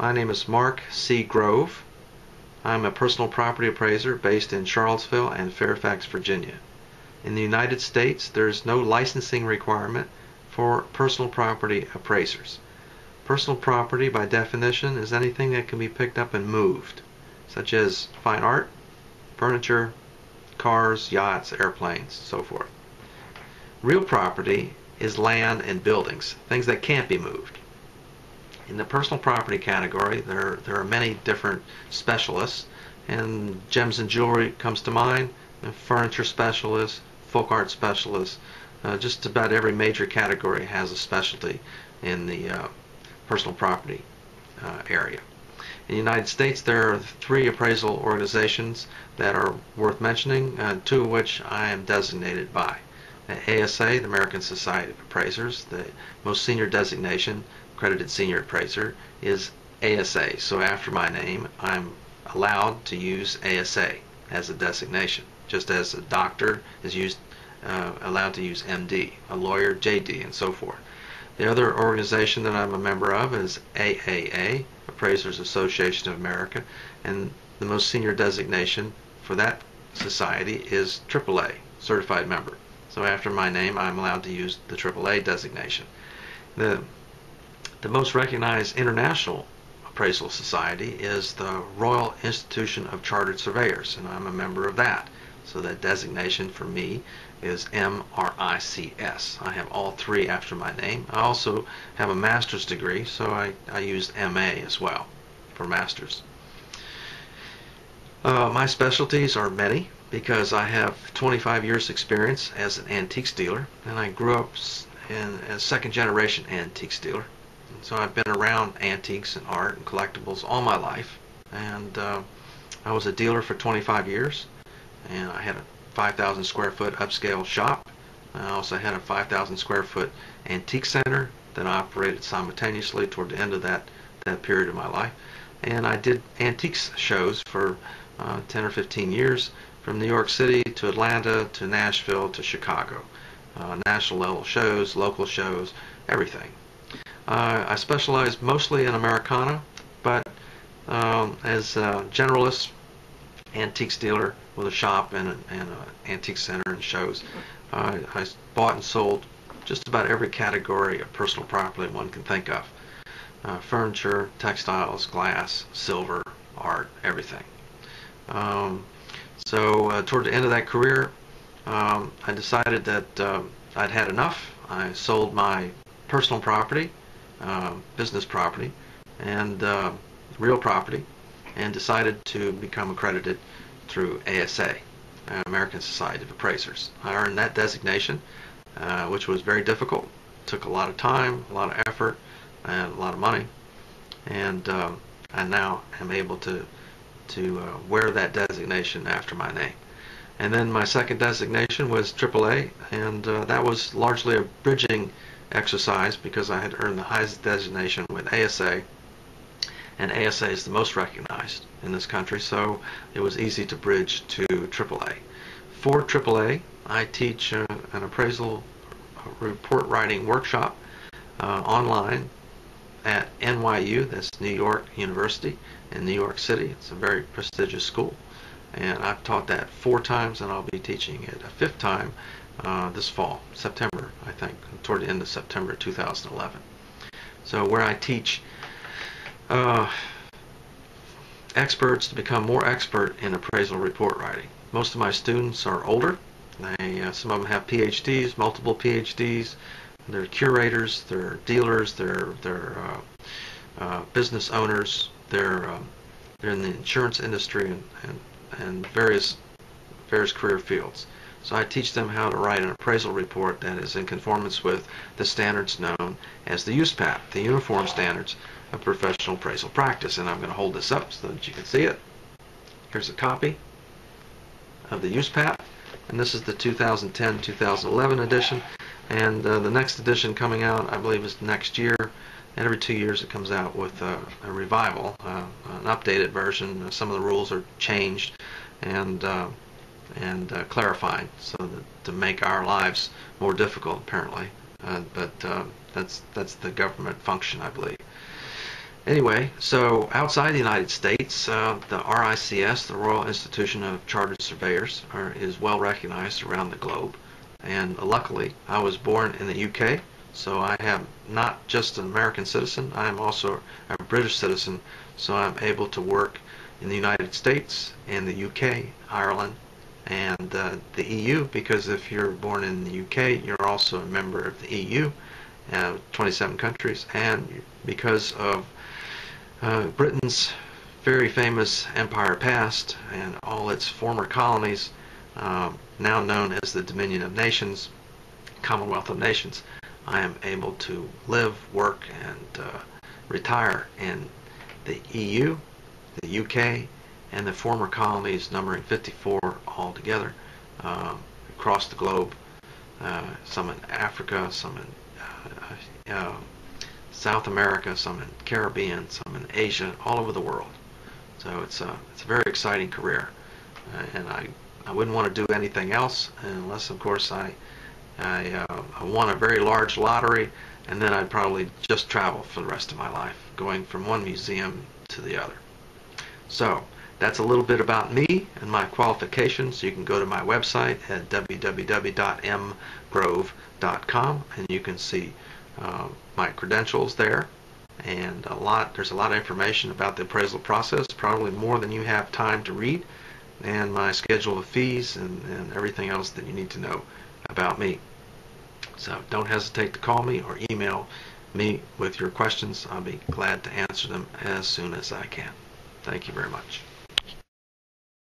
My name is Mark C. Grove. I'm a personal property appraiser based in Charlottesville and Fairfax, Virginia. In the United States, there is no licensing requirement for personal property appraisers. Personal property, by definition, is anything that can be picked up and moved, such as fine art, furniture, cars, yachts, airplanes, so forth. Real property is land and buildings, things that can't be moved. In the personal property category, there are many different specialists, and gems and jewelry comes to mind, furniture specialists, folk art specialists. Just about every major category has a specialty in the personal property area. In the United States, there are 3 appraisal organizations that are worth mentioning, 2 of which I am designated by. The ASA, the American Society of Appraisers, the most senior designation, accredited senior appraiser, is ASA. So after my name, I'm allowed to use ASA as a designation, just as a doctor is allowed to use MD, a lawyer JD, and so forth. The other organization that I'm a member of is AAA, Appraisers Association of America, and the most senior designation for that society is AAA, certified member. So after my name, I'm allowed to use the AAA designation. The most recognized international appraisal society is the Royal Institution of Chartered Surveyors, and I'm a member of that. So that designation for me is MRICS. I have all 3 after my name. I also have a master's degree, so I used MA as well for master's. My specialties are many because I have 25 years experience as an antiques dealer, and I grew up as a second-generation antiques dealer. So I've been around antiques and art and collectibles all my life, and I was a dealer for 25 years, and I had a 5,000 square foot upscale shop. I also had a 5,000 square foot antique center that I operated simultaneously toward the end of that period of my life, and I did antiques shows for 10 or 15 years, from New York City to Atlanta to Nashville to Chicago. National level shows, local shows, everything. I specialize mostly in Americana, but as a generalist antiques dealer with a shop and an antique center and shows, I bought and sold just about every category of personal property one can think of. Furniture, textiles, glass, silver, art, everything. So toward the end of that career, I decided that I'd had enough. I sold my personal property, business property, and real property, and decided to become accredited through ASA, American Society of Appraisers. I earned that designation, which was very difficult. It took a lot of time, a lot of effort, and a lot of money, and I now am able to wear that designation after my name. And then my second designation was AAA, and that was largely a bridging exercise because I had earned the highest designation with ASA, and ASA is the most recognized in this country, so it was easy to bridge to AAA. For AAA, I teach an appraisal report writing workshop online at NYU, that's New York University in New York City. It's a very prestigious school, and I've taught that 4 times, and I'll be teaching it a 5th time this fall, September, I think, toward the end of September 2011. So where I teach experts to become more expert in appraisal report writing. Most of my students are older. Some of them have PhDs, multiple PhDs. They're curators, they're dealers, they're business owners, they're in the insurance industry and various career fields. So I teach them how to write an appraisal report that is in conformance with the standards known as the USPAP, the Uniform Standards of Professional Appraisal Practice. And I'm going to hold this up so that you can see it. Here's a copy of the USPAP, and this is the 2010-2011 edition. And the next edition coming out, I believe, is next year. And every 2 years it comes out with a revival, an updated version. Some of the rules are changed and clarified so that to make our lives more difficult, apparently. But that's the government function, I believe. Anyway, so outside the United States, the RICS, the Royal Institution of Chartered Surveyors, is well recognized around the globe. And luckily, I was born in the UK, so I am not just an American citizen, I am also a British citizen, so I'm able to work in the United States and the UK, Ireland, and the EU, because if you're born in the UK, you're also a member of the EU, 27 countries, and because of Britain's very famous empire past and all its former colonies, now known as the Dominion of Nations, Commonwealth of Nations, I am able to live, work, and retire in the EU, the UK, and the former colonies, numbering 54 altogether, across the globe. Some in Africa, some in South America, some in Caribbean, some in Asia, all over the world. So it's a very exciting career, and I wouldn't want to do anything else unless, of course, I won a very large lottery, and then I'd probably just travel for the rest of my life, going from one museum to the other. So that's a little bit about me and my qualifications. You can go to my website at www.mgrove.com, and you can see my credentials there, and there's a lot of information about the appraisal process, probably more than you have time to read, and my schedule of fees and everything else that you need to know about me. So don't hesitate to call me or email me with your questions. I'll be glad to answer them as soon as I can. Thank you very much.